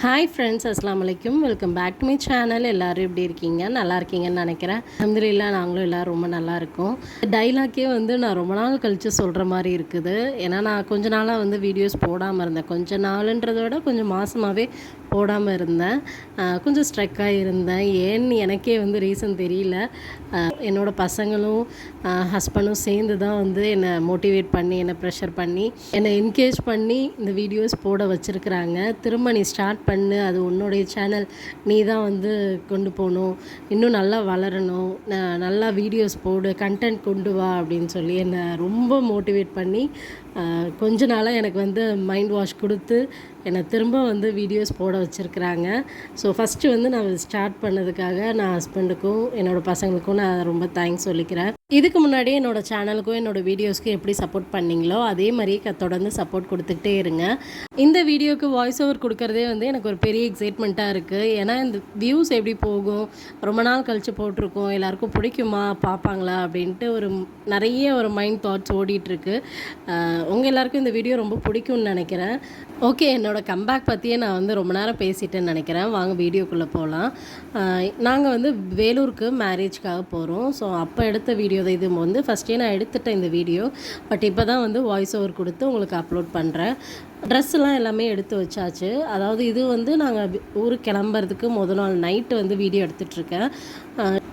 Hi friends, அஸ்ஸலாமு அலைக்கும். Welcome back to my channel. எல்லோரும் எப்படி இருக்கீங்க? நல்லா இருக்கீங்கன்னு நினைக்கிறேன். அல்ஹம்துலில்லாஹ் நாங்களும் எல்லோரும் ரொம்ப நல்லா இருக்கோம். டைலாக்கே நான் ரொம்ப நாள் கழித்து சொல்கிற மாதிரி இருக்குது. ஏன்னா நான் கொஞ்ச நாளாக வீடியோஸ் போடாமல் இருந்தேன். கொஞ்ச நாளுன்றதை விட கொஞ்சம் மாதமாகவே போடாமல் இருந்தேன். கொஞ்சம் ஸ்ட்ரக்காக இருந்தேன். ஏன்னு எனக்கே ரீசன் தெரியல. என்னோடய பசங்களும் ஹஸ்பண்டும் சேர்ந்து தான் என்னை மோட்டிவேட் பண்ணி, என்னை ப்ரெஷர் பண்ணி, என்னை என்கரேஜ் பண்ணி இந்த வீடியோஸ் போட வச்சுருக்குறாங்க. திரும்ப நீ ஸ்டார்ட் பண்ணு, அது உன்னுடைய சேனல், நீ தான் கொண்டு போகணும், இன்னும் நல்லா வளரணும், நல்லா வீடியோஸ் போடு, கண்டென்ட் கொண்டு வா அப்படின்னு சொல்லி என்னை ரொம்ப மோட்டிவேட் பண்ணி கொஞ்ச நாளாக எனக்கு மைண்ட் வாஷ் கொடுத்து என்னை திரும்ப வீடியோஸ் போட வச்சுருக்குறாங்க. ஸோ ஃபஸ்ட்டு நான் ஸ்டார்ட் பண்ணதுக்காக நான் ஹஸ்பண்டுக்கும் என்னோடய பசங்களுக்கும் நான் ரொம்ப தேங்க்ஸ் சொல்லிக்கிறேன். இதுக்கு முன்னாடியே என்னோடய சேனலுக்கும் என்னோடய வீடியோஸ்க்கும் எப்படி சப்போர்ட் பண்ணிங்களோ அதே மாதிரியே தொடர்ந்து சப்போர்ட் கொடுத்துக்கிட்டே இருங்க. இந்த வீடியோவுக்கு வாய்ஸ் ஓவர் கொடுக்குறதே எனக்கு ஒரு பெரிய எக்ஸைட்மெண்ட்டாக இருக்குது. ஏன்னா இந்த வியூஸ் எப்படி போகும், ரொம்ப நாள் கழித்து போட்டிருக்கோம், எல்லாேருக்கும் பிடிக்குமா, பார்ப்பாங்களா அப்படின்ட்டு நிறைய மைண்ட் தாட்ஸ் ஓடிட்டுருக்கு. உங்கள் எல்லாேருக்கும் இந்த வீடியோ ரொம்ப பிடிக்கும்னு நினைக்கிறேன். ஓகே, என்னோடய கம்பேக் பற்றியே நான் ரொம்ப நேரம் பேசிட்டேன்னு நினைக்கிறேன். வாங்க வீடியோக்குள்ளே போகலாம். நாங்கள் வேலூருக்கு மேரேஜ்க்காக போகிறோம். ஸோ அப்போ எடுத்த வீடியோ தான் இது. ஃபஸ்ட்டே நான் எடுத்துட்டேன் இந்த வீடியோ. பட் இப்போ தான் வாய்ஸ் ஓவர் கொடுத்து உங்களுக்கு அப்லோட் பண்ணுறேன். ட்ரெஸ்ஸெல்லாம் எல்லாமே எடுத்து வச்சாச்சு. அதாவது இது நாங்கள் ஊருக்கு கிளம்புறதுக்கு முதல் நாள் நைட்டு வீடியோ எடுத்துகிட்ருக்கேன்.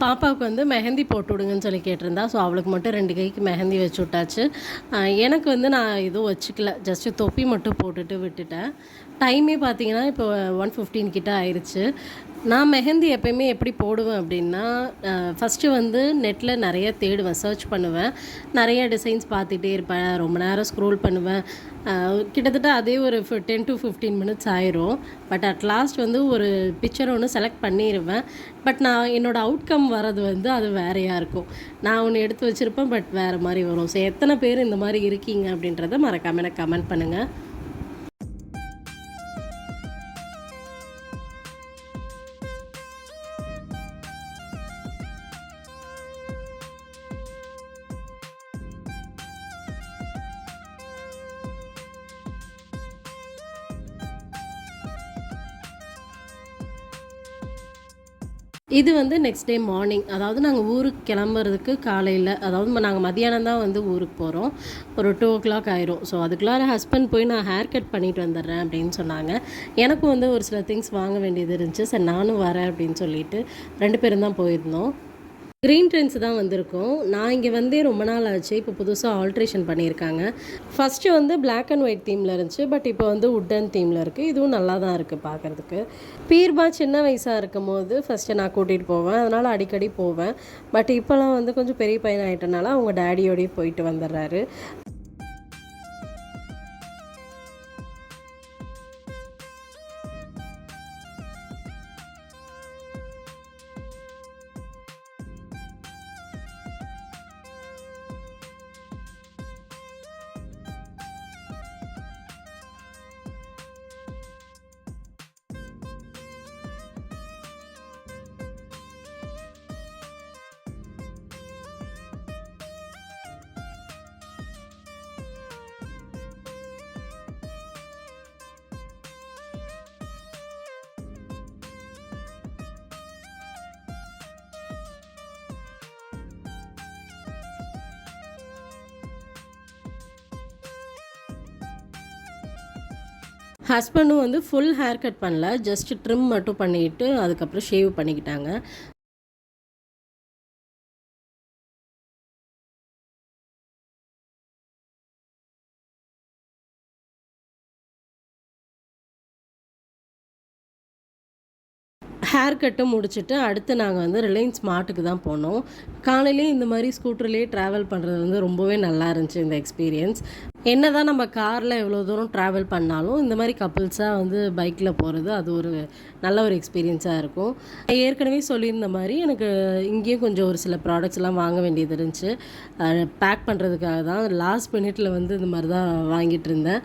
பாப்பாவுக்கு மெஹந்தி போட்டு விடுங்கன்னு சொல்லி கேட்டிருந்தா. ஸோ அவளுக்கு மட்டும் 2 கைக்கு மெஹந்தி வச்சு விட்டாச்சு. எனக்கு நான் எதுவும் வச்சுக்கல, ஜஸ்ட்டு தொப்பி மட்டும் போட்டுட்டு விட்டுட்டேன். டைமே பார்த்தீங்கன்னா இப்போ 1:15 கிட்ட ஆயிடுச்சு. நான் மெஹந்தி எப்போயுமே எப்படி போடுவேன் அப்படின்னா, ஃபஸ்ட்டு நெட்டில் நிறைய தேடுவேன், சர்ச் பண்ணுவேன், நிறைய டிசைன்ஸ் பார்த்துட்டே இருப்பேன், ரொம்ப நேரம் ஸ்க்ரோல் பண்ணுவேன். கிட்டத்தட்ட அதே ஒரு 10 to 15 மினிட்ஸ் ஆயிரும். பட் அட் லாஸ்ட் ஒரு பிக்சர் ஒன்று செலக்ட் பண்ணிடுவேன். பட் நான் என்னோடய அவுட்கம் வர்றது அது வேறையாக இருக்கும். நான் ஒன்று எடுத்து வச்சுருப்பேன், பட் வேறு மாதிரி வரும். ஸோ எத்தனை பேர் இந்த மாதிரி இருக்கீங்க அப்படின்றத மறக்காமல் எனக்கு கமெண்ட் பண்ணுங்கள். இது நெக்ஸ்ட் டே மார்னிங், அதாவது நாங்கள் ஊருக்கு கிளம்புறதுக்கு காலையில், அதாவது நாங்கள் மதியானம் தான் ஊருக்கு போகிறோம். ஒரு 2 o'clock ஆயிரும். ஸோ அதுக்குள்ளார ஹஸ்பண்ட் போய் நான் ஹேர் கட் பண்ணிட்டு வந்துடுறேன் அப்படின்னு சொன்னாங்க. எனக்கும் ஒரு சில திங்ஸ் வாங்க வேண்டியது இருந்துச்சு. சரி நானும் வரேன் அப்படின்னு சொல்லிட்டு 2 பேரும் தான் போயிருந்தோம். க்ரீன் ட்ரெண்ட்ஸ் தான் வந்திருக்கோம். நான் இங்கே ரொம்ப நாள் ஆச்சு. இப்போ புதுசாக ஆல்ட்ரேஷன் பண்ணியிருக்காங்க. ஃபஸ்ட்டு பிளாக் அண்ட் ஒயிட் தீமில் இருந்துச்சு. பட் இப்போ உட்டன் தீமில் இருக்குது. இதுவும் நல்லா தான் இருக்குது பார்க்குறதுக்கு. பீர்பா சின்ன வயசாக இருக்கும் போது ஃபஸ்ட்டு நான் கூட்டிகிட்டு போவேன், அதனால் அடிக்கடி போவேன். பட் இப்போலாம் கொஞ்சம் பெரிய பையன் ஆகிட்டனால அவங்க டேடியோடய போயிட்டு வந்துடுறாரு. ஹஸ்பண்டும் ஃபுல் ஹேர் கட் பண்ணல, ஜஸ்ட் ட்ரிம் மட்டும் பண்ணிவிட்டு அதுக்கப்புறம் ஷேவ் பண்ணிக்கிட்டாங்க. ஹேர் கட்டும் முடிச்சுட்டு அடுத்து நாங்கள் ரிலையன்ஸ் ஸ்மார்ட்டுக்கு தான் போனோம். காலையிலே இந்த மாதிரி ஸ்கூட்டர்லேயே ட்ராவல் பண்ணுறது ரொம்பவே நல்லா இருந்துச்சு இந்த எக்ஸ்பீரியன்ஸ். என்ன தான் நம்ம காரில் எவ்வளோ தூரம் ட்ராவல் பண்ணாலும் இந்த மாதிரி கப்புள்ஸாக பைக்கில் போகிறது அது ஒரு நல்ல ஒரு எக்ஸ்பீரியன்ஸாக இருக்கும். ஏற்கனவே சொல்லியிருந்த மாதிரி எனக்கு இங்கேயும் கொஞ்சம் ஒரு சில ப்ராடக்ட்ஸ்லாம் வாங்க வேண்டியது இருந்துச்சு. பேக் பண்ணுறதுக்காக தான் லாஸ்ட் மினிட்ல இந்த மாதிரி தான் வாங்கிட்டு இருந்தேன்.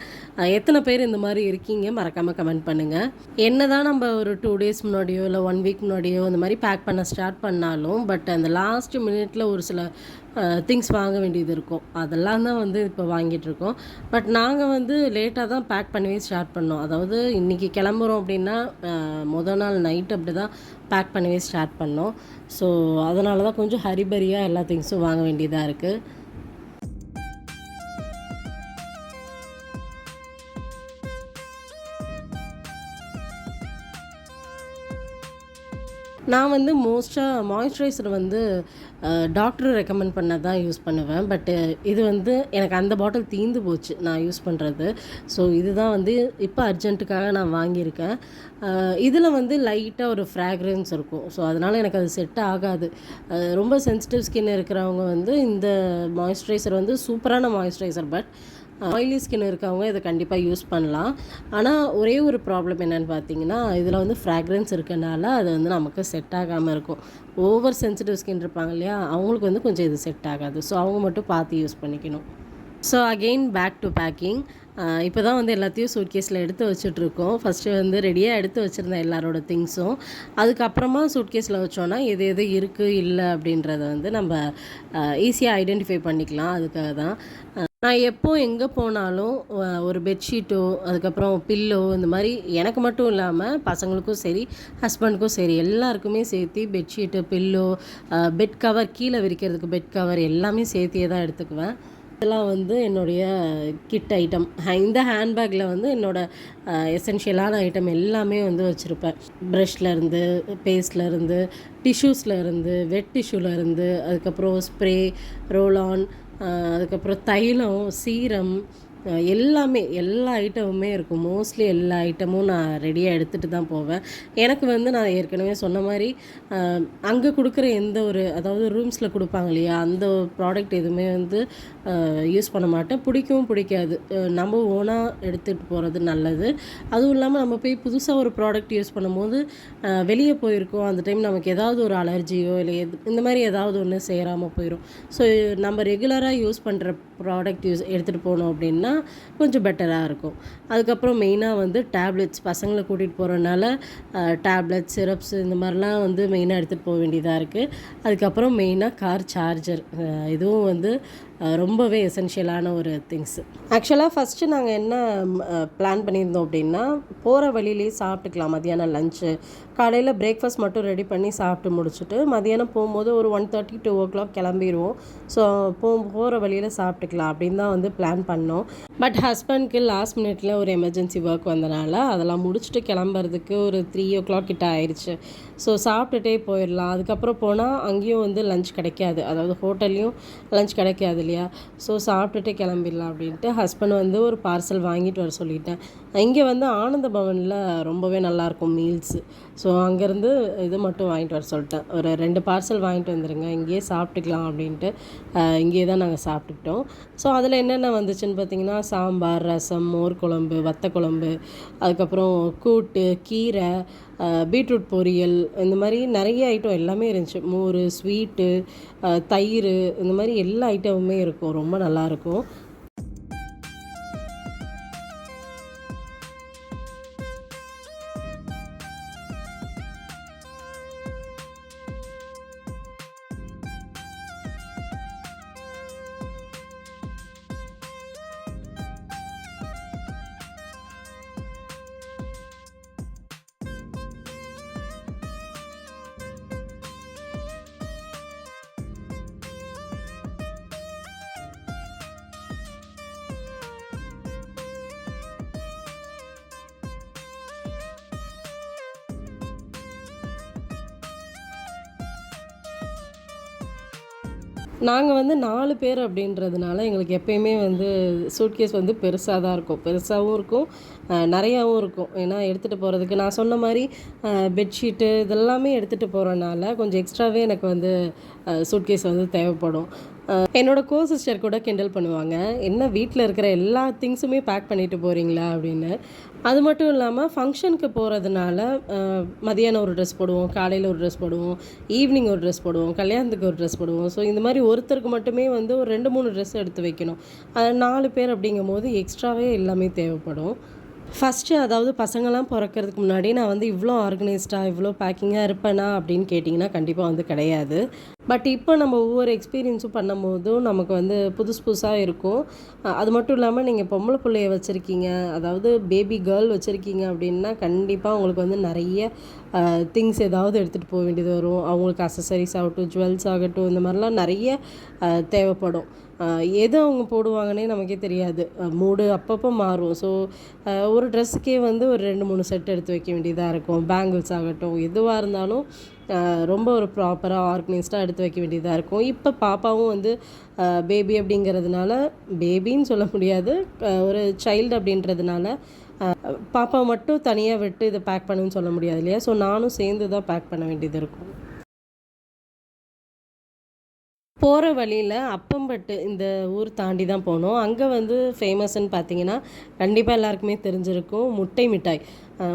எத்தனை பேர் இந்த மாதிரி இருக்கீங்க மறக்காமல் கமெண்ட் பண்ணுங்கள். என்ன தான் நம்ம ஒரு 2 days முன்னாடியோ இல்லை 1 week முன்னாடியோ இந்த மாதிரி பேக் பண்ண ஸ்டார்ட் பண்ணாலும் பட் அந்த லாஸ்ட் மினிட்ல ஒரு சில திங்ஸ் வாங்க வேண்டியது இருக்கும். அதெல்லாம் தான் இப்போ வாங்கிட்டுருக்கோம். போயிருக்கோம். பட் நாங்கள் வந்து லேட்டாக தான் பேக் பண்ணவே ஸ்டார்ட் பண்ணோம். அதாவது இன்றைக்கி கிளம்புறோம் அப்படின்னா மொதல் நாள் நைட் அப்படி தான் பேக் பண்ணவே ஸ்டார்ட் பண்ணோம். ஸோ அதனால தான் கொஞ்சம் ஹரிபரியாக எல்லா திங்ஸும் வாங்க வேண்டியதாக இருக்குது. நான் வந்து மோஸ்ட்டாக மாய்ஸ்சரைசர் வந்து டாக்டர் ரெக்கமெண்ட் பண்ணது தான் யூஸ் பண்ணுவேன். பட்டு இது வந்து எனக்கு அந்த பாட்டில் தீர்ந்து போச்சு நான் யூஸ் பண்ணுறது. ஸோ இதுதான் வந்து இப்போ அர்ஜென்ட்டுக்காக நான் வாங்கியிருக்கேன். இதில் வந்து லைட்டாக ஒரு ஃப்ராக்ரன்ஸ் இருக்கும். ஸோ அதனால் எனக்கு அது செட் ஆகாது. ரொம்ப சென்சிட்டிவ் ஸ்கின் இருக்கிறவங்க வந்து இந்த மாய்ஸ்சரைசர் வந்து சூப்பரான மாய்ஸ்சரைசர். பட் ஆயிலி ஸ்கின் இருக்கவங்க இதை கண்டிப்பாக யூஸ் பண்ணலாம். ஆனால் ஒரே ஒரு ப்ராப்ளம் என்னென்னு பார்த்தீங்கன்னா, இதில் வந்து ஃப்ராக்ரன்ஸ் இருக்கனால அது வந்து நமக்கு செட் ஆகாமல் இருக்கும். ஓவர் சென்சிட்டிவ் ஸ்கின் இருப்பாங்க இல்லையா, அவங்களுக்கு வந்து கொஞ்சம் இது செட் ஆகாது. ஸோ அவங்க மட்டும் பார்த்து யூஸ் பண்ணிக்கணும். So again back to packing. இப்போ தான் வந்து எல்லாத்தையும் சூட்கேஸில் எடுத்து வச்சுட்ருக்கோம். ஃபஸ்ட்டு வந்து ரெடியாக எடுத்து வச்சுருந்தேன் எல்லாரோட திங்ஸும். அதுக்கப்புறமா சூட்கேஸில் வச்சோன்னா எது எது இருக்குது இல்லை அப்படின்றத வந்து நம்ம ஈஸியாக ஐடென்டிஃபை பண்ணிக்கலாம். அதுக்காக தான் நான் எப்போ எங்கே போனாலும் ஒரு பெட்ஷீட்டோ அதுக்கப்புறம் பில்லோ இந்த மாதிரி எனக்கு மட்டும் இல்லாமல் பசங்களுக்கும் சரி ஹஸ்பண்டுக்கும் சரி எல்லாருக்குமே சேர்த்து பெட்ஷீட்டு பில்லோ பெட் கவர் கீழே விரிக்கிறதுக்கு பெட் கவர் எல்லாமே சேர்த்தியே தான் எடுத்துக்குவேன். இதெல்லாம் வந்து என்னுடைய கிட் ஐட்டம். இந்த ஹேண்ட்பேக்கில் வந்து என்னோடய எசென்ஷியலான ஐட்டம் எல்லாமே வந்து வச்சுருப்பேன். ப்ரஷ்லேருந்து பேஸ்ட்லேருந்து டிஷ்யூஸ்லேருந்து வெட் டிஷ்யூலேருந்து அதுக்கப்புறம் ஸ்ப்ரே ரோல்-ஆன் அதுக்கப்புறம் தைலம் சீரம் எல்லாமே எல்லா ஐட்டமுமே இருக்கும். மோஸ்ட்லி எல்லா ஐட்டமும் நான் ரெடியாக எடுத்துகிட்டு தான் போவேன். எனக்கு வந்து நான் ஏற்கனவே சொன்ன மாதிரி அங்கே கொடுக்குற எந்த ஒரு அதாவது ரூம்ஸில் கொடுப்பாங்க இல்லையா அந்த ப்ராடக்ட் எதுவுமே வந்து யூஸ் பண்ண மாட்டேன். பிடிக்கவும் பிடிக்காது. நம்ம ஓனாக எடுத்துகிட்டு போகிறது நல்லது. அதுவும் இல்லாமல் நம்ம போய் புதுசாக ஒரு ப்ராடக்ட் யூஸ் பண்ணும்போது வெளியே போயிருக்கோம் அந்த டைம் நமக்கு ஏதாவது ஒரு அலர்ஜியோ இல்லை இந்த மாதிரி ஏதாவது ஒன்று சேராமல் போயிடும். ஸோ நம்ம ரெகுலராக யூஸ் பண்ணுற ப்ராடக்ட் எடுத்துகிட்டு போனோம் அப்படின்னா கொஞ்சம் பெட்டராக இருக்கும். அதுக்கப்புறம் மெயினாக வந்து டேப்லெட்ஸ் பசங்களை கூட்டிகிட்டு போகிறனால டேப்லெட்ஸ் சிரப்ஸ் இந்த மாதிரிலாம் வந்து மெயினாக எடுத்துகிட்டு போக வேண்டியதாக இருக்குது. அதுக்கப்புறம் மெயினாக கார் சார்ஜர் இதுவும் வந்து ரொம்பவே எசென்ஷியலான ஒரு திங்ஸு. ஆக்சுவலாக ஃபஸ்ட்டு நாங்கள் என்ன பிளான் பண்ணியிருந்தோம் அப்படின்னா போகிற வழியிலேயே சாப்பிட்டுக்கலாம். மதியானம் லஞ்சு காலையில் பிரேக்ஃபாஸ்ட் மட்டும் ரெடி பண்ணி சாப்பிட்டு முடிச்சுட்டு மதியானம் போகும்போது ஒரு 1:30 2 கிளம்பிடுவோம். ஸோ போகிற வழியில் சாப்பிட்டுக்கலாம் அப்படின்னு தான் வந்து பிளான் பண்ணோம். பட் ஹஸ்பண்ட்க்கு லாஸ்ட் மினிட்ல ஒரு எமர்ஜென்சி ஒர்க் வந்தனால அதெல்லாம் முடிச்சுட்டு கிளம்புறதுக்கு ஒரு 3 கிட்ட ஆயிடுச்சு. ஸோ சாப்பிட்டுட்டே போயிடலாம். அதுக்கப்புறம் போனால் அங்கேயும் வந்து லஞ்ச் கிடைக்காது. அதாவது ஹோட்டல்லையும் லஞ்ச் கிடைக்காது இல்லையா. ஸோ சாப்பிட்டுட்டு கிளம்பிடலாம் அப்படின்ட்டு ஹஸ்பண்ட் வந்து ஒரு பார்சல் வாங்கிட்டு வர சொல்லிட்டேன். இங்கே வந்து ஆனந்த பவனில் ரொம்பவே நல்லாயிருக்கும் மீல்ஸு. ஸோ அங்கேருந்து இது மட்டும் வாங்கிட்டு வர சொல்லிட்டேன். ஒரு 2 பார்சல் வாங்கிட்டு வந்துடுங்க இங்கேயே சாப்பிட்டுக்கலாம் அப்படின்ட்டு இங்கேயே தான் நாங்கள் சாப்பிட்டுக்கிட்டோம். ஸோ அதில் என்னென்ன வந்துச்சுன்னு பார்த்திங்கன்னா சாம்பார் ரசம் மோர் குழம்பு வத்த குழம்பு அதுக்கப்புறம் கூட்டு கீரை பீட்ரூட் பொரியல் இந்த மாதிரி நிறைய ஐட்டம் எல்லாமே இருந்துச்சு. மோர் ஸ்வீட்டு தயிர் இந்த மாதிரி எல்லா ஐட்டமுமே இருக்கும். ரொம்ப நல்லாயிருக்கும். நாங்கள் வந்து 4 பேர் அப்படின்றதுனால எங்களுக்கு எப்பயுமே வந்து சூட்கேஸ் வந்து பெருசாக தான் இருக்கும். பெருசாகவும் இருக்கும் நிறையாவும் இருக்கும். ஏன்னா எடுத்துகிட்டு போகிறதுக்கு நான் சொன்ன மாதிரி பெட்ஷீட்டு இதெல்லாமே எடுத்துகிட்டு போகிறனால கொஞ்சம் எக்ஸ்ட்ராவே எனக்கு வந்து சூட்கேஸ் வந்து தேவைப்படும். என்னோடய சிஸ்டர் கூட கிண்டல் பண்ணுவாங்க, என்ன வீட்டில் இருக்கிற எல்லா திங்ஸுமே பேக் பண்ணிட்டு போகிறீங்களா அப்படின்னு. அது மட்டும் இல்லாமல் ஃபங்க்ஷனுக்கு போகிறதுனால மதியானம் ஒரு ட்ரெஸ் போடுவோம், காலையில் ஒரு ட்ரெஸ் போடுவோம், ஈவினிங் ஒரு ட்ரெஸ் போடுவோம், கல்யாணத்துக்கு ஒரு ட்ரெஸ் போடுவோம். ஸோ இந்த மாதிரி ஒருத்தருக்கு மட்டுமே வந்து ஒரு 2-3 ட்ரெஸ் எடுத்து வைக்கணும். 4 பேர் அப்படிங்கும் போது எக்ஸ்ட்ராவே எல்லாமே தேவைப்படும். ஃபஸ்ட்டு அதாவது பசங்கள்லாம் பிறக்கிறதுக்கு முன்னாடி நான் வந்து இவ்வளோ ஆர்கனைஸ்டாக இவ்வளோ பேக்கிங்காக இருப்பேனா அப்படின்னு கேட்டிங்கன்னா கண்டிப்பாக வந்து கிடையாது. பட் இப்போ நம்ம ஒவ்வொரு எக்ஸ்பீரியன்ஸும் பண்ணும்போதும் நமக்கு வந்து புதுசு புதுசாக இருக்கும். அது மட்டும் இல்லாமல் நீங்கள் பொம்பளை பிள்ளைய வச்சுருக்கீங்க, அதாவது பேபி கேர்ள் வச்சுருக்கீங்க அப்படின்னா கண்டிப்பாக உங்களுக்கு வந்து நிறைய திங்ஸ் ஏதாவது எடுத்துகிட்டு போக வேண்டியது வரும். அவங்களுக்கு அக்சசரிஸ் ஆகட்டும், ஜுவல்ஸ் ஆகட்டும், இந்த மாதிரிலாம் நிறைய தேவைப்படும். எது அவங்க போடுவாங்கன்னே நமக்கே தெரியாது. மூடு அப்பப்போ மாறும். ஸோ ஒரு ட்ரெஸ்ஸுக்கே வந்து ஒரு 2, 3 செட் எடுத்து வைக்க வேண்டியதாக இருக்கும். பேங்கிள்ஸ் ஆகட்டும், எதுவாக இருந்தாலும் ரொம்ப ஒரு ப்ராப்பராக ஆர்கனைஸ்டாக எடுத்து வைக்க வேண்டியதாக இருக்கும். இப்போ பாப்பாவும் வந்து பேபி அப்படிங்கிறதுனால, பேபின்னு சொல்ல முடியாது, ஒரு சைல்டு அப்படின்றதுனால பாப்பாவை மட்டும் தனியாக விட்டு இதை பேக் பண்ணுன்னு சொல்ல முடியாது இல்லையா? ஸோ நானும் சேர்ந்து தான் பேக் பண்ண வேண்டியது இருக்கும். போகிற வழியில் அப்பம்பட்டு இந்த ஊர் தாண்டி தான் போனோம். அங்கே வந்து ஃபேமஸ்ன்னு பார்த்தீங்கன்னா, கண்டிப்பாக எல்லாருக்குமே தெரிஞ்சிருக்கும் முட்டை மிட்டாய்.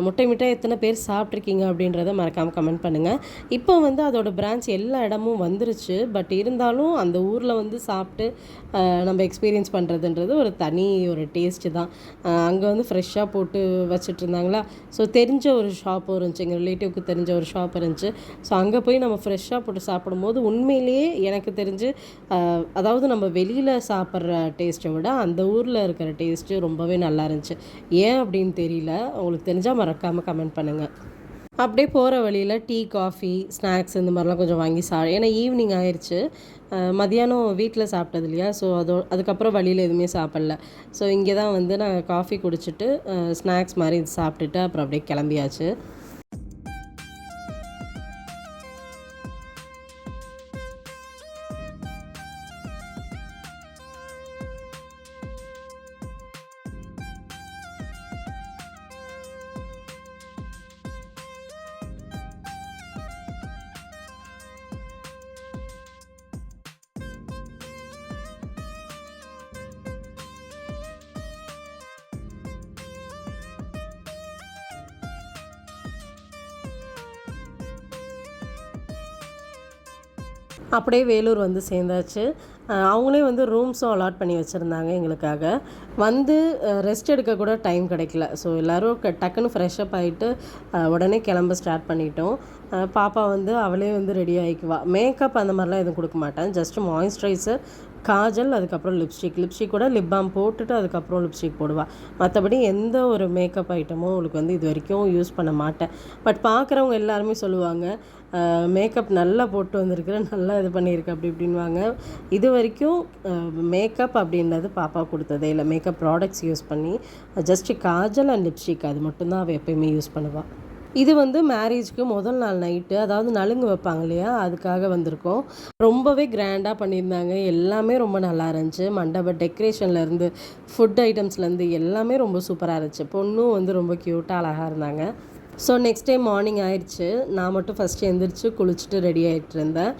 முட்டை மிட்டாய் எத்தனை பேர் சாப்பிட்ருக்கீங்க அப்படின்றத மறக்காமல் கமெண்ட் பண்ணுங்கள். இப்போ வந்து அதோட பிரான்ச் எல்லா இடமும் வந்துருச்சு. பட் இருந்தாலும் அந்த ஊரில் வந்து சாப்பிட்டு நம்ம எக்ஸ்பீரியன்ஸ் பண்ணுறதுன்றது ஒரு தனி ஒரு டேஸ்ட்டு தான். அங்கே வந்து ஃப்ரெஷ்ஷாக போட்டு வச்சுட்ருந்தாங்களா, ஸோ தெரிஞ்ச ஒரு ஷாப் இருந்துச்சு, எங்கள் ரிலேட்டிவ்க்கு தெரிஞ்ச ஒரு ஷாப் இருந்துச்சு. ஸோ அங்கே போய் நம்ம ஃப்ரெஷ்ஷாக போட்டு சாப்பிடும்போது உண்மையிலேயே எனக்கு தெரிஞ்சு அதாவது நம்ம வெளியில் சாப்பிட்ற டேஸ்ட்டை விட அந்த ஊரில் இருக்கிற டேஸ்ட்டு ரொம்பவே நல்லா இருந்துச்சு. ஏன் அப்படின்னு தெரியல. உங்களுக்கு தெரிஞ்சால் மறக்காமல் கமெண்ட் பண்ணுங்கள். அப்படியே போகிற வழியில் டீ, காஃபி, ஸ்நாக்ஸ் இந்த மாதிரிலாம் கொஞ்சம் வாங்கி ஏன்னா ஈவினிங் ஆயிடுச்சு. மதியானம் வீட்டில் சாப்பிட்டது இல்லையா, ஸோ அதுக்கப்புறம் வழியில் எதுவுமே சாப்பிடல. ஸோ இங்கே தான் வந்து நாங்கள் காஃபி குடிச்சிட்டு ஸ்நாக்ஸ் மாதிரி இது சாப்பிட்டுட்டு அப்புறம் அப்படியே கிளம்பியாச்சு. அப்படியே வேலூர் வந்து சேர்ந்தாச்சு. அவங்களே வந்து ரூம்ஸும் அலாட் பண்ணி வச்சுருந்தாங்க எங்களுக்காக. வந்து ரெஸ்ட் எடுக்க கூட டைம் கிடைக்கல. ஸோ எல்லோரும் டக்குன்னு ஃப்ரெஷ்அப் ஆகிட்டு உடனே கிளம்ப ஸ்டார்ட் பண்ணிட்டோம். பாப்பா வந்து அவளே வந்து ரெடி ஆகிக்குவா. மேக்கப் அந்த மாதிரிலாம் எதுவும் கொடுக்க மாட்டேன். ஜஸ்ட் மாய்ஸ்சரைசர், காஜல், அதுக்கப்புறம் லிப்ஸ்டிக் கூட லிப் பாம் போட்டுட்டு அதுக்கப்புறம் லிப்ஸ்டிக் போடுவாள். மற்றபடி எந்த ஒரு மேக்கப் ஐட்டமும் அவளுக்கு வந்து இது வரைக்கும் யூஸ் பண்ண மாட்டேன். பட் பார்க்குறவங்க எல்லாருமே சொல்லுவாங்க, மேக்கப் நல்லா போட்டு வந்திருக்கிற, நல்லா இது பண்ணியிருக்கு அப்படி இப்படின்வாங்க. இது வரைக்கும் மேக்கப் அப்படின்றது பாப்பா கொடுத்ததே இல்லை. மேக்கப் ப்ராடக்ட்ஸ் யூஸ் பண்ணி ஜஸ்ட்டு காஜல் அண்ட் லிப்ஸ்டிக் அது மட்டும்தான் அவள் எப்போயுமே யூஸ் பண்ணுவாள். இது வந்து மேரேஜ்க்கு முதல் நாள் நைட்டு, அதாவது நலுங்கு வைப்பாங்க இல்லையா, அதுக்காக வந்திருக்கோம். ரொம்பவே கிராண்டாக பண்ணியிருந்தாங்க. எல்லாமே ரொம்ப நல்லா இருந்துச்சு. மண்டப டெக்கரேஷன்லேருந்து, ஃபுட் ஐட்டம்ஸ்லேருந்து எல்லாமே ரொம்ப சூப்பராக இருந்துச்சு. பொண்ணும் வந்து ரொம்ப க்யூட்டாக அழகாக இருந்தாங்க. ஸோ நெக்ஸ்ட் டே மார்னிங் ஆயிடுச்சு. நான் மட்டும் ஃபஸ்ட்டு எழுந்திரிச்சு குளிச்சுட்டு ரெடி ஆகிட்டு இருந்தேன்.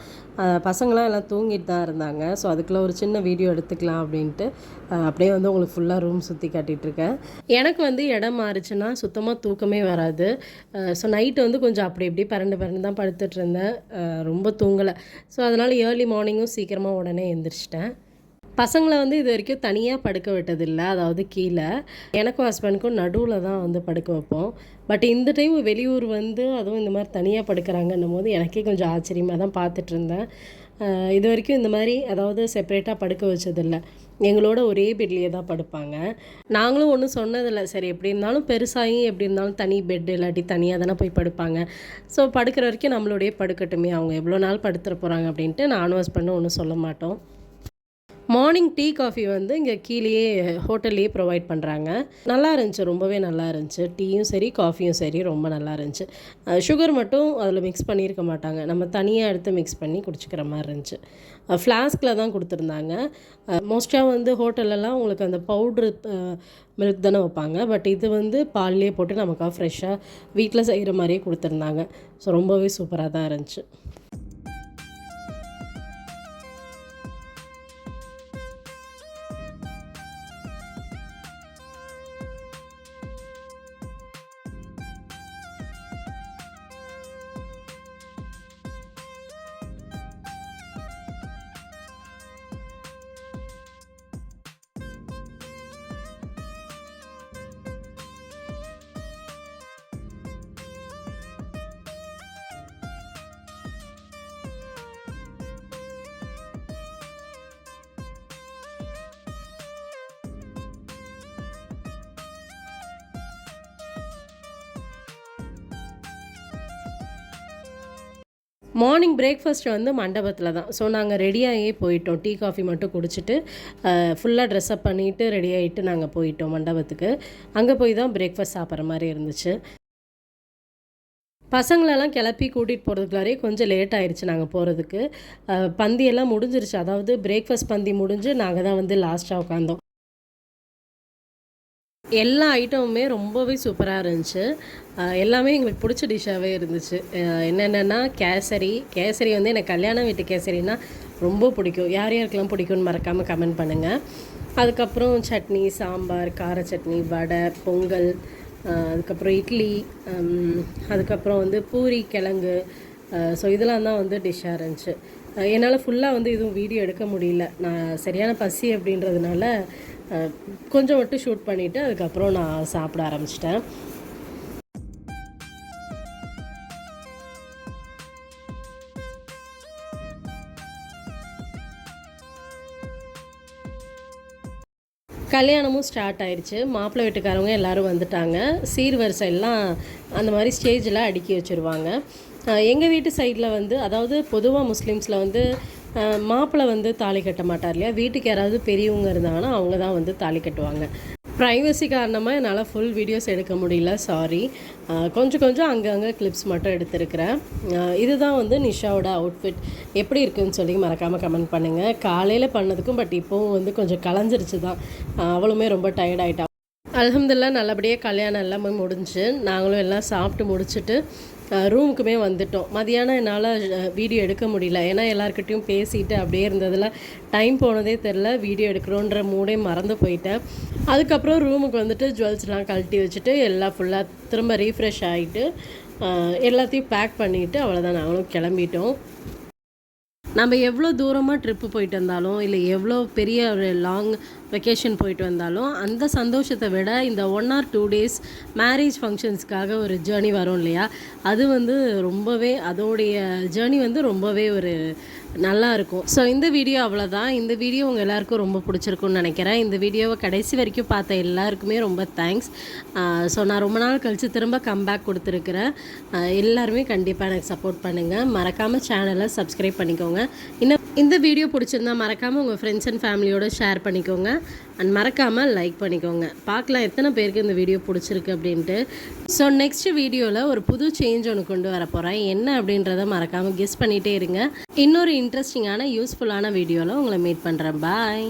பசங்களாம் எல்லாம் தூங்கிட்டு தான் இருந்தாங்க. ஸோ அதுக்குள்ளே ஒரு சின்ன வீடியோ எடுத்துக்கலாம் அப்படின்ட்டு அப்படியே வந்து உங்களுக்கு ஃபுல்லாக ரூம் சுற்றி காட்டிகிட்ருக்கேன். எனக்கு வந்து இடம் மாறிச்சுன்னா சுத்தமாக தூக்கமே வராது. ஸோ நைட்டு வந்து கொஞ்சம் அப்படி இப்படி பரண்டு தான் படுத்துட்டு இருந்தேன். ரொம்ப தூங்கலை. ஸோ அதனால் ஏர்லி மார்னிங்கும் சீக்கிரமாக உடனே எழுந்திரிச்சிட்டேன். பசங்களை வந்து இது வரைக்கும் தனியாக படுக்க விட்டதில்லை, அதாவது கீழே. எனக்கும் ஹஸ்பண்டுக்கும் நடுவில் தான் வந்து படுக்க வைப்போம். பட் இந்த டைம் வெளியூர் வந்து அதுவும் இந்த மாதிரி தனியாக படுக்கிறாங்கன்னும் போது எனக்கே கொஞ்சம் ஆச்சரியமாக தான் பார்த்துட்ருந்தேன். இது வரைக்கும் இந்த மாதிரி அதாவது செப்பரேட்டாக படுக்க வச்சதில்லை. எங்களோட ஒரே பெட்லேயே தான் படுப்பாங்க. நாங்களும் ஒன்றும் சொன்னதில்லை. சரி எப்படி இருந்தாலும் பெருசாகி எப்படி இருந்தாலும் தனி பெட் இல்லாட்டி தனியாக தானே போய் படுப்பாங்க. ஸோ படுக்கிற வரைக்கும் நம்மளோடைய படுக்கட்டுமே, அவங்க எவ்வளோ நாள் படுத்துகிற போகிறாங்க அப்படின்ட்டு நானும் ஹஸ்பண்டும் ஒன்றும் சொல்ல மாட்டோம். மார்னிங் டீ, காஃபி வந்து இங்கே கீழேயே ஹோட்டல்லையே ப்ரொவைட் பண்ணுறாங்க. நல்லா இருந்துச்சு, ரொம்பவே நல்லா இருந்துச்சு. டீயும் சரி, காஃபியும் சரி ரொம்ப நல்லா இருந்துச்சு. சுகர் மட்டும் அதில் மிக்ஸ் பண்ணியிருக்க மாட்டாங்க. நம்ம தனியாக எடுத்து மிக்ஸ் பண்ணி குடிச்சிக்கிற மாதிரி இருந்துச்சு. ஃப்ளாஸ்கில் தான் கொடுத்துருந்தாங்க. மோஸ்ட்டாக வந்து ஹோட்டல்லலாம் உங்களுக்கு அந்த பவுட்ரு மில்க் தானே வைப்பாங்க. பட் இது வந்து பால்லேயே போட்டு நமக்காக ஃப்ரெஷ்ஷாக வீட்டில் செய்கிற மாதிரியே கொடுத்துருந்தாங்க. ஸோ ரொம்பவே சூப்பராக தான் இருந்துச்சு. மார்னிங் பிரேக்ஃபாஸ்ட் வந்து மண்டபத்தில் தான். ஸோ நாங்கள் ரெடியாகி போயிட்டோம். டீ காஃபி மட்டும் குடிச்சிட்டு ஃபுல்லாக ட்ரெஸ்அப் பண்ணிவிட்டு ரெடி ஆகிட்டு நாங்கள் போயிட்டோம் மண்டபத்துக்கு. அங்கே போய் தான் பிரேக்ஃபாஸ்ட் சாப்பிட்ற மாதிரி இருந்துச்சு. பசங்களெல்லாம் கிளப்பி கூட்டிகிட்டு போகிறதுக்குள்ளாரே கொஞ்சம் லேட் ஆயிடுச்சு நாங்கள் போகிறதுக்கு. பந்தியெல்லாம் முடிஞ்சிருச்சு. அதாவது பிரேக்ஃபாஸ்ட் பந்தி முடிஞ்சு நாங்கள் தான் வந்து லாஸ்ட்டாக உட்காந்தோம். எல்லா ஐட்டமுமே ரொம்பவே சூப்பராக இருந்துச்சு. எல்லாமே எங்களுக்கு பிடிச்ச டிஷ்ஷாகவே இருந்துச்சு. என்னென்னா கேசரி வந்து எனக்கு கல்யாண வீட்டு கேசரினா ரொம்ப பிடிக்கும். யார் யாருக்கெல்லாம் பிடிக்கும்னு மறக்காமல் கமெண்ட் பண்ணுங்கள். அதுக்கப்புறம் சட்னி, சாம்பார், கார சட்னி, வடை, பொங்கல், அதுக்கப்புறம் இட்லி, அதுக்கப்புறம் வந்து பூரி, கிழங்கு. ஸோ இதெல்லாம் தான் வந்து டிஷ்ஷாக இருந்துச்சு. என்னால் ஃபுல்லாக வந்து எதுவும் வீடியோ எடுக்க முடியல. நான் சரியான பசி அப்படின்றதுனால கொஞ்சம் மட்டும் ஷூட் பண்ணிவிட்டு அதுக்கப்புறம் நான் சாப்பிட ஆரம்பிச்சிட்டேன். கல்யாணமும் ஸ்டார்ட் ஆயிடுச்சு. மாப்பிள்ளை வீட்டுக்காரவங்க எல்லோரும் வந்துட்டாங்க. சீர்வரிசை எல்லாம் அந்த மாதிரி ஸ்டேஜில் அடுக்கி வச்சுருவாங்க. எங்கள் வீட்டு சைடில் வந்து, அதாவது பொதுவாக முஸ்லீம்ஸில் வந்து மாப்பிள்ளை வந்து தாலி கட்ட மாட்டார் இல்லையா. வீட்டுக்கு யாராவது பெரியவங்க இருந்தாங்கன்னா அவங்க தான் வந்து தாலி கட்டுவாங்க. ப்ரைவசி காரணமாக என்னால் ஃபுல் வீடியோஸ் எடுக்க முடியல, சாரி. கொஞ்சம் அங்கங்கே கிளிப்ஸ் மட்டும் எடுத்துருக்கிறேன். இதுதான் வந்து நிஷாவோட அவுட்ஃபிட். எப்படி இருக்குதுன்னு சொல்லி மறக்காமல் கமெண்ட் பண்ணுங்கள். காலையில் பண்ணதுக்கும் பட் இப்போவும் வந்து கொஞ்சம் கலைஞ்சிருச்சு தான். அவளுமே ரொம்ப டயர்ட் ஆகிட்டா. அல்ஹம்துலில்லாஹ் நல்லபடியாக கல்யாணம் எல்லாமே முடிஞ்சு நாங்களும் எல்லாம் சாப்பிட்டு முடிச்சுட்டு ரூமுக்குமே வந்துட்டோம். மதியானம் என்னால் வீடியோ எடுக்க முடியல. ஏன்னா எல்லாருக்கிட்டையும் பேசிட்டு அப்படியே இருந்ததில் டைம் போனதே தெரில. வீடியோ எடுக்கிறோன்ற மூடே மறந்து போயிட்டேன். அதுக்கப்புறம் ரூமுக்கு வந்துட்டு ஜுவல்ஸ்லாம் கழட்டி வச்சுட்டு எல்லாம் ஃபுல்லாக திரும்ப ரீஃப்ரெஷ் ஆகிட்டு எல்லாத்தையும் பேக் பண்ணிவிட்டு அவ்வளோதான் நாங்களும் கிளம்பிட்டோம். நம்ம எவ்வளோ தூரமாக ட்ரிப்பு போயிட்டு வந்தாலும், இல்லை எவ்வளோ பெரிய ஒரு லாங் வெக்கேஷன் போயிட்டு வந்தாலும், அந்த சந்தோஷத்தை விட இந்த 1 or 2 days மேரேஜ் ஃபங்க்ஷன்ஸ்க்காக ஒரு ஜேர்னி வரும் இல்லையா, அது வந்து ரொம்பவே, அதோடைய ஜேர்னி வந்து ரொம்பவே ஒரு நல்லாயிருக்கும். ஸோ இந்த வீடியோ அவ்வளோதான். இந்த வீடியோ உங்கள் எல்லாருக்கும் ரொம்ப பிடிச்சிருக்குன்னு நினைக்கிறேன். இந்த வீடியோவை கடைசி வரைக்கும் பார்த்த எல்லாருக்குமே ரொம்ப தேங்க்ஸ். ஸோ நான் ரொம்ப நாள் கழித்து திரும்ப கம்பேக் கொடுத்துருக்குறேன். எல்லாருமே கண்டிப்பாக எனக்கு சப்போர்ட் பண்ணுங்கள். மறக்காமல் சேனலை சப்ஸ்கிரைப் பண்ணிக்கோங்க. இன்னும் இந்த வீடியோ பிடிச்சிருந்தா மறக்காமல் உங்கள் ஃப்ரெண்ட்ஸ் அண்ட் ஃபேமிலியோடு ஷேர் பண்ணிக்கோங்க. அண்ட் மறக்காமல் லைக் பண்ணிக்கோங்க. பார்க்கலாம் எத்தனை பேருக்கு இந்த வீடியோ பிடிச்சிருக்கு அப்படின்ட்டு. ஸோ நெக்ஸ்ட் வீடியோவில் ஒரு புது சேஞ்ச் ஒன்று கொண்டு வர போகிறேன். என்ன அப்படின்றத மறக்காமல் கெஸ் பண்ணிகிட்டே இருங்க. இன்னொரு இன்ட்ரெஸ்டிங்கான யூஸ்ஃபுல்லான வீடியோவில் உங்களை மீட் பண்ணுறேன். பாய்.